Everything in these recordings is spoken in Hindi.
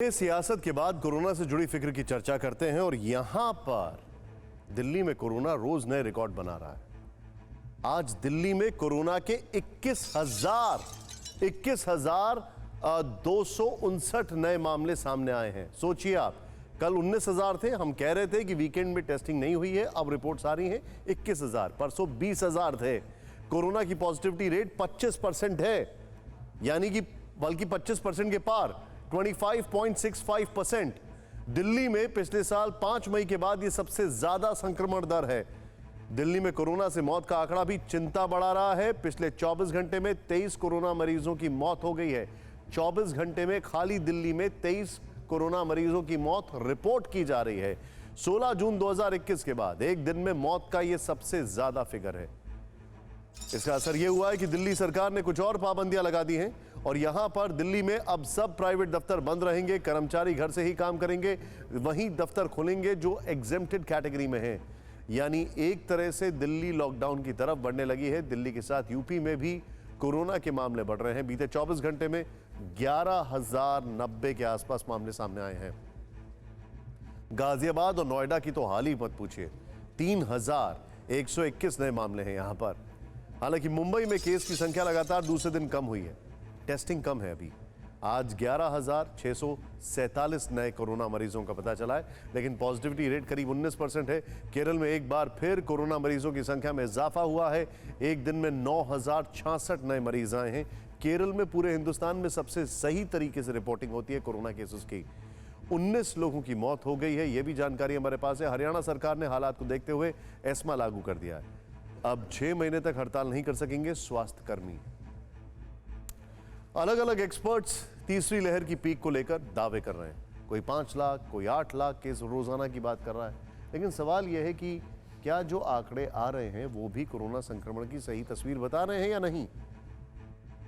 सियासत के बाद कोरोना से जुड़ी फिक्र की चर्चा करते हैं और यहां पर दिल्ली में कोरोना रोज नए रिकॉर्ड बना रहा है। आज दिल्ली में कोरोना के 21,259 नए मामले सामने आए हैं। सोचिए आप, कल 19,000 थे। हम कह रहे थे कि वीकेंड में टेस्टिंग नहीं हुई है, अब रिपोर्ट्स आ रही हैं 21,000। परसों 20,000 थे। कोरोना की पॉजिटिविटी रेट 25% है, यानी कि बल्कि 25% के पार 25.65%। दिल्ली में पिछले साल 5 मई के बाद यह सबसे ज्यादा संक्रमण दर है। दिल्ली में कोरोना से मौत का आंकड़ा भी चिंता बढ़ा रहा है। पिछले 24 घंटे में 23 कोरोना मरीजों की मौत हो गई है। 24 घंटे में खाली दिल्ली में 23 कोरोना मरीजों की मौत रिपोर्ट की जा रही है। 16 जून 2021 के बाद एक दिन में मौत का यह सबसे ज्यादा फिगर है। इसका असर यह हुआ है कि दिल्ली सरकार ने कुछ और पाबंदियां लगा दी हैं और यहां पर दिल्ली में अब सब प्राइवेट दफ्तर बंद रहेंगे। कर्मचारी घर से ही काम करेंगे। वहीं दफ्तर खुलेंगे जो एग्जेम्प्टेड कैटेगरी में हैं। यानी एक तरह से दिल्ली लॉकडाउन की तरफ बढ़ने लगी है। दिल्ली के साथ यूपी में भी कोरोना के मामले बढ़ रहे हैं। बीते 24 घंटे में 11,090 के आसपास मामले सामने आए हैं। गाजियाबाद और नोएडा की तो हाल ही मत पूछिए, 3,121 नए मामले हैं यहां पर। हालांकि मुंबई में केस की संख्या लगातार दूसरे दिन कम हुई है। टेस्टिंग कम है अभी। आज 11,647 नए कोरोना मरीजों का पता चला है, लेकिन पॉजिटिविटी रेट करीब 19% है। केरल में एक बार फिर कोरोना मरीजों की संख्या में इजाफा हुआ है। एक दिन में 9,066 नए मरीज आए हैं। केरल में पूरे हिंदुस्तान में सबसे सही तरीके से रिपोर्टिंग होती है कोरोना केसेस की। 19 लोगों की मौत हो गई है, यह भी जानकारी हमारे पास है। हरियाणा सरकार ने हालात को देखते हुए एस्मा लागू कर दिया है। अब 6 महीने तक हड़ताल नहीं कर सकेंगे स्वास्थ्य कर्मी। अलग अलग एक्सपर्ट्स तीसरी लहर की पीक को लेकर दावे कर रहे हैं। कोई 5 लाख, कोई 8 लाख केस रोजाना की बात कर रहा है। लेकिन सवाल यह है कि क्या जो आंकड़े आ रहे हैं वो भी कोरोना संक्रमण की सही तस्वीर बता रहे हैं या नहीं?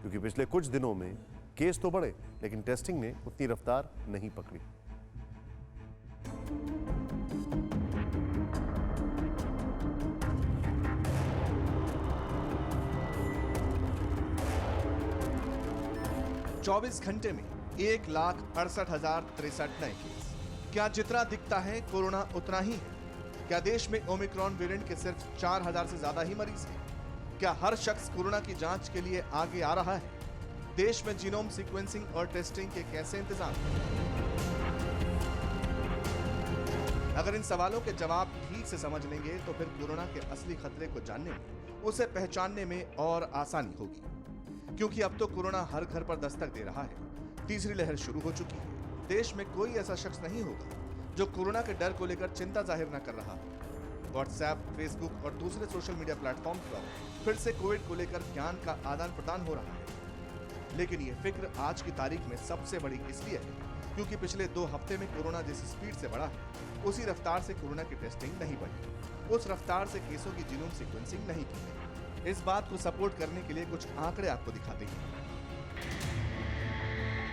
क्योंकि पिछले कुछ दिनों में केस तो बढ़े, लेकिन टेस्टिंग ने उतनी रफ्तार नहीं पकड़ी। चौबीस घंटे में 1,68,063 नए केस। क्या जितना दिखता है कोरोना उतना ही है? क्या देश में ओमिक्रॉन वेरिएंट के सिर्फ 4,000 से ज्यादा ही मरीज हैं? क्या हर शख्स कोरोना की जांच के लिए आगे आ रहा है? देश में जीनोम सीक्वेंसिंग और टेस्टिंग के कैसे इंतजाम हैं? अगर इन सवालों के जवाब ठीक से समझ लेंगे तो फिर कोरोना के असली खतरे को जानने में, उसे पहचानने में और आसानी होगी। क्योंकि अब तो कोरोना हर घर पर दस्तक दे रहा है। तीसरी लहर शुरू हो चुकी है। देश में कोई ऐसा शख्स नहीं होगा जो कोरोना के डर को लेकर चिंता जाहिर न कर रहा। व्हाट्सएप, फेसबुक और दूसरे सोशल मीडिया प्लेटफॉर्म पर फिर से कोविड को लेकर ज्ञान का आदान प्रदान हो रहा है। लेकिन ये फिक्र आज की तारीख में सबसे बड़ी इसलिए है क्योंकि पिछले 2 हफ्ते में कोरोना जिस स्पीड से बढ़ा है, उसी रफ्तार से कोरोना की टेस्टिंग नहीं बढ़ी। उस रफ्तार से केसों की जीनोम सीक्वेंसिंग नहीं की गई। इस बात को सपोर्ट करने के लिए कुछ आंकड़े आपको दिखाते हैं।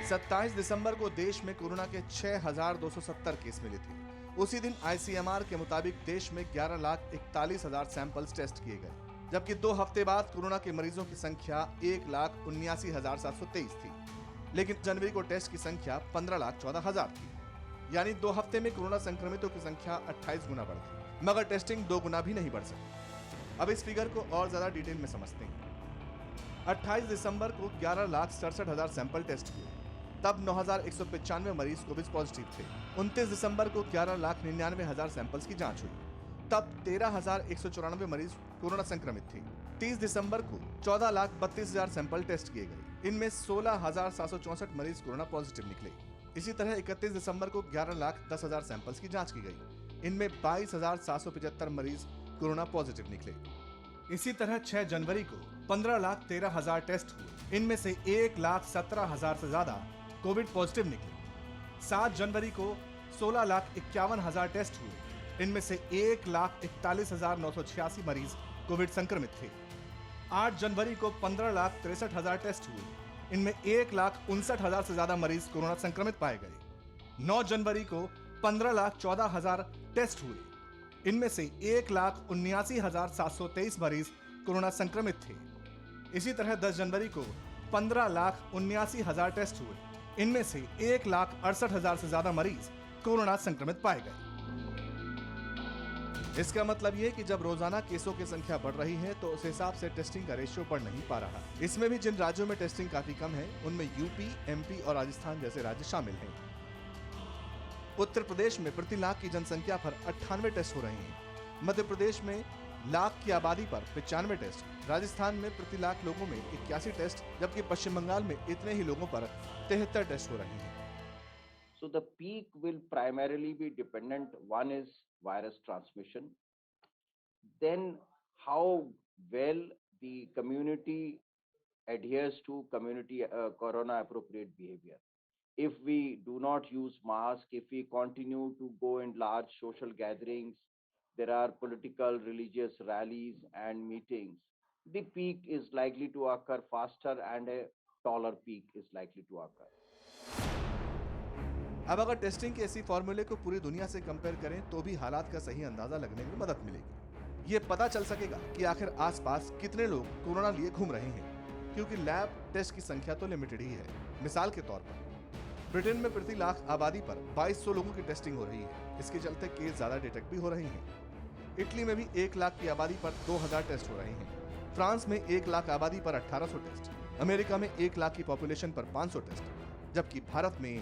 27 दिसंबर को देश में कोरोना के 6,270 केस मिले थे। उसी दिन आईसीएमआर के मुताबिक देश में 11,41,000 सैंपल्स टेस्ट किए गए, जबकि 2 हफ्ते बाद कोरोना के मरीजों की संख्या 1,79,723 थी। लेकिन जनवरी को टेस्ट की संख्या 15,14,000 थी। यानी 2 हफ्ते में कोरोना संक्रमितों की संख्या 28 गुना बढ़ गई, मगर टेस्टिंग 2 गुना भी नहीं बढ़ सकी। अब इस फिगर को और ज्यादा डिटेल में समझते हैं। 28 दिसंबर को 11,67,000 सैंपल टेस्ट हुए, तब 9,195 मरीज कोविड पॉजिटिव थे। 29 दिसंबर को 11,99,000 सैंपल्स की जांच हुई, तब 13,194 मरीज कोरोना संक्रमित थे। 30 दिसंबर को 14,32,000 सैंपल टेस्ट किए गए, इनमें 16,764 मरीज कोरोना पॉजिटिव निकले। इसी तरह 31 दिसंबर को 11,10,000 सैंपल्स की जांच की गई, इनमें 22,775 मरीज कोरोना पॉजिटिव निकले। इसी तरह 6 जनवरी को 15,13,000 टेस्ट हुए, इनमें से 1,17,000 से ज्यादा कोविड पॉजिटिव निकले। 7 जनवरी को 16,51,000 टेस्ट हुए, इनमें से 1,41,986 मरीज कोविड संक्रमित थे। 8 जनवरी को 15,63,000 टेस्ट हुए, इनमें 1,59,000 से ज्यादा मरीज कोरोना संक्रमित पाए गए। 9 जनवरी को 15,14,000 टेस्ट हुए, इनमें से 1,79,723 मरीज कोरोना संक्रमित थे। इसी तरह 10 जनवरी को 15,79,000 टेस्ट हुए, इनमें से 1,68,000 से ज्यादा मरीज कोरोना संक्रमित पाए गए। इसका मतलब ये कि जब रोजाना केसों की संख्या बढ़ रही है तो उस हिसाब से टेस्टिंग का रेशियो बढ़ नहीं पा रहा। इसमें भी जिन राज्यों में टेस्टिंग काफी कम है उनमें यूपी, एमपी और राजस्थान जैसे राज्य शामिल हैं। उत्तर प्रदेश में प्रति लाख की जनसंख्या पर 98 टेस्ट हो रहे हैं। मध्य प्रदेश में लाख की आबादी पर 95 टेस्ट, राजस्थान में प्रति लाख लोगों में 81 टेस्ट, जबकि पश्चिम बंगाल में इतने ही लोगों पर 73 टेस्ट हो रहे हैं। So the peak will primarily be dependent. One is virus transmission. Then how well the community adheres to community corona appropriate behavior. If we do not use mask, if we continue to go in large social gatherings, there are political, religious rallies and meetings, the peak is likely to occur faster and a taller peak is likely to occur. अब अगर टेस्टिंग के इसी फॉर्मूले को पूरी दुनिया से कंपेयर करें तो भी हालात का सही अंदाजा लगने में मदद मिलेगी। ये पता चल सकेगा कि आखिर आसपास कितने लोग कोरोना लिए घूम रहे हैं, क्योंकि लैब टेस्ट की संख्या तो लिमिटेड ही है। मिसाल के तौर पर ब्रिटेन में प्रति लाख आबादी पर 2200 लोगों की टेस्टिंग हो रही है। इसके चलते केस ज्यादा डिटेक्ट भी हो रहे हैं। इटली में भी 1 लाख की आबादी पर 2000 टेस्ट हो रहे हैं। फ्रांस में 1 लाख आबादी पर 1800 टेस्ट, अमेरिका में 1 लाख की पॉपुलेशन पर 500 टेस्ट, जबकि भारत में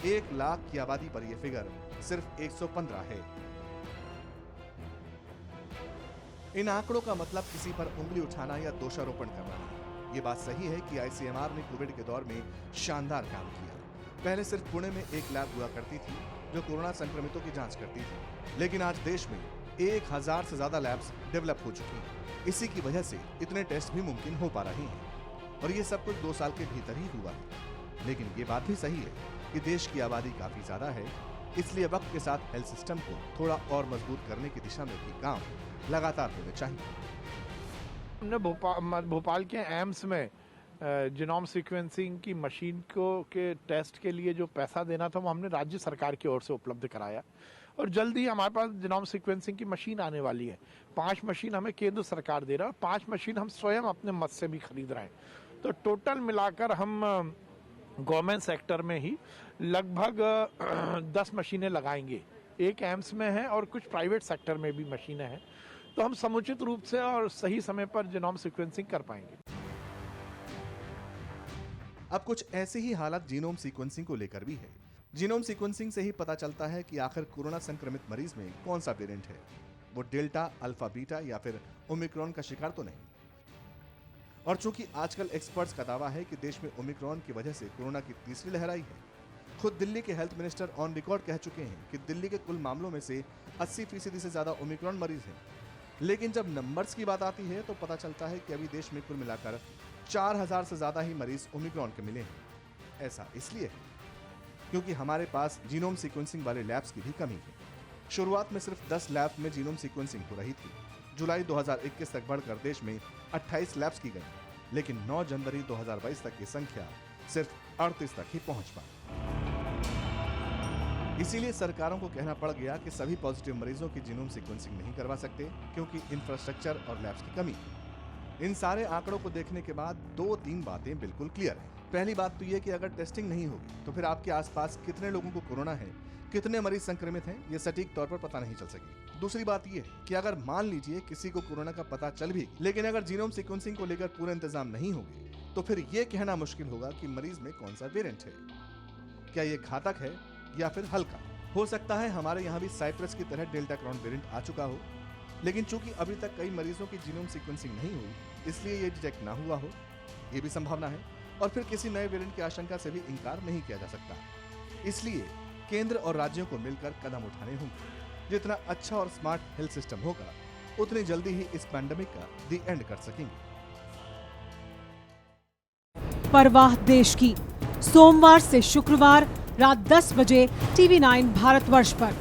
1 लाख की आबादी पर यह फिगर सिर्फ 115 है। इन आंकड़ों का मतलब किसी पर उंगली उठाना या दोषारोपण करना नहीं। ये बात सही है कि आईसीएमआर ने कोविड के दौर में शानदार काम किया। पहले सिर्फ पुणे में 1 लैब हुआ करती थी जो कोरोना संक्रमितों की जांच करती थी, लेकिन आज देश में 1000 से ज्यादा लैब्स डेवलप हो चुकी हैं। इसी की वजह से इतने टेस्ट भी मुमकिन हो पा रहे हैं और ये सब कुछ 2 साल के भीतर ही हुआ है। लेकिन ये बात भी सही है कि देश की आबादी काफी ज्यादा है, इसलिए वक्त के साथ हेल्थ सिस्टम को थोड़ा और मजबूत करने की दिशा में भी काम लगातार होने चाहिए। हमने भोपाल के एम्स में जीनोम सीक्वेंसिंग की मशीन को के टेस्ट के लिए जो पैसा देना था वो हमने राज्य सरकार की ओर से उपलब्ध कराया और जल्द ही हमारे पास जीनोम सीक्वेंसिंग की मशीन आने वाली है। 5 मशीन हमें केंद्र सरकार दे रहा है, 5 मशीन हम स्वयं अपने मद से भी खरीद रहे हैं। तो टोटल मिलाकर हम गवर्नमेंट सेक्टर में ही लगभग 10 मशीनें लगाएंगे। एक एम्स में है और कुछ प्राइवेट सेक्टर में भी मशीनें हैं, तो हम समुचित रूप से और सही समय पर जीनोम सीक्वेंसिंग कर पाएंगे। अब कुछ ऐसी ही हालत जीनोम सीक्वेंसिंग को लेकर भी है। जीनोम सीक्वेंसिंग से ही पता चलता है कि आखिर कोरोना संक्रमित मरीज में कौन सा वेरिएंट है, वो डेल्टा, अल्फा, बीटा या फिर ओमिक्रॉन का शिकार तो नहीं। और चूंकि आजकल एक्सपर्ट्स का दावा है कि देश में ओमिक्रॉन की वजह से कोरोना की तीसरी लहर आई है, खुद दिल्ली के हेल्थ मिनिस्टर ऑन रिकॉर्ड कह चुके हैं कि दिल्ली के कुल मामलों में से 80% से ज्यादा ओमिक्रॉन मरीज हैं। लेकिन जब नंबर्स की बात आती है तो पता चलता है कि अभी देश में कुल मिलाकर 4000 से ज्यादा ही मरीज ओमिक्रॉन के मिले हैं। ऐसा इसलिए है क्योंकि हमारे पास जीनोम सीक्वेंसिंग वाले लैब्स की भी कमी है। शुरुआत में सिर्फ 10 लैब में जीनोम सीक्वेंसिंग हो रही थी। जुलाई 2021 तक बढ़कर देश में 28 लैब्स की गई, लेकिन 9 जनवरी 2022 तक की संख्या सिर्फ 38 तक ही पहुंच पाई। इसीलिए सरकारों को कहना पड़ गया कि सभी पॉजिटिव मरीजों की जीनोम सीक्वेंसिंग नहीं करवा सकते, क्योंकि इंफ्रास्ट्रक्चर और लैब्स की कमी है। इन सारे आंकड़ों को देखने के बाद 2-3 बातें बिल्कुल क्लियर हैं। पहली बात तो ये कि अगर टेस्टिंग नहीं होगी तो फिर आपके आसपास कितने लोगों को कोरोना है, कितने मरीज संक्रमित हैं, ये सटीक तौर पर पता नहीं चल सकेगी। दूसरी बात ये कि अगर मान लीजिए किसी को कोरोना का पता चल भी, लेकिन अगर जीनोम सीक्वेंसिंग को लेकर पूरे इंतजाम नहीं होंगे तो फिर ये कहना मुश्किल होगा कि मरीज में कौन सा वेरिएंट है, क्या ये घातक है या फिर हल्का। हो सकता है हमारे यहाँ भी साइप्रस की तरह डेल्टा क्रॉन वेरिएंट आ चुका हो, लेकिन चूंकि अभी तक कई मरीजों की जीनोम सीक्वेंसिंग नहीं हुई, इसलिए ये डिटेक्ट ना हुआ हो, ये भी संभावना है। और फिर किसी नए वेरिएंट की आशंका से भी इंकार नहीं किया जा सकता। इसलिए केंद्र और राज्यों को मिलकर कदम उठाने होंगे। जितना अच्छा और स्मार्ट हेल्थ सिस्टम होगा, उतनी जल्दी ही इस पैंडेमिक का दी एंड कर सकेंगे। परवाह देश की, सोमवार से शुक्रवार रात 10 बजे TV9 भारतवर्ष पर।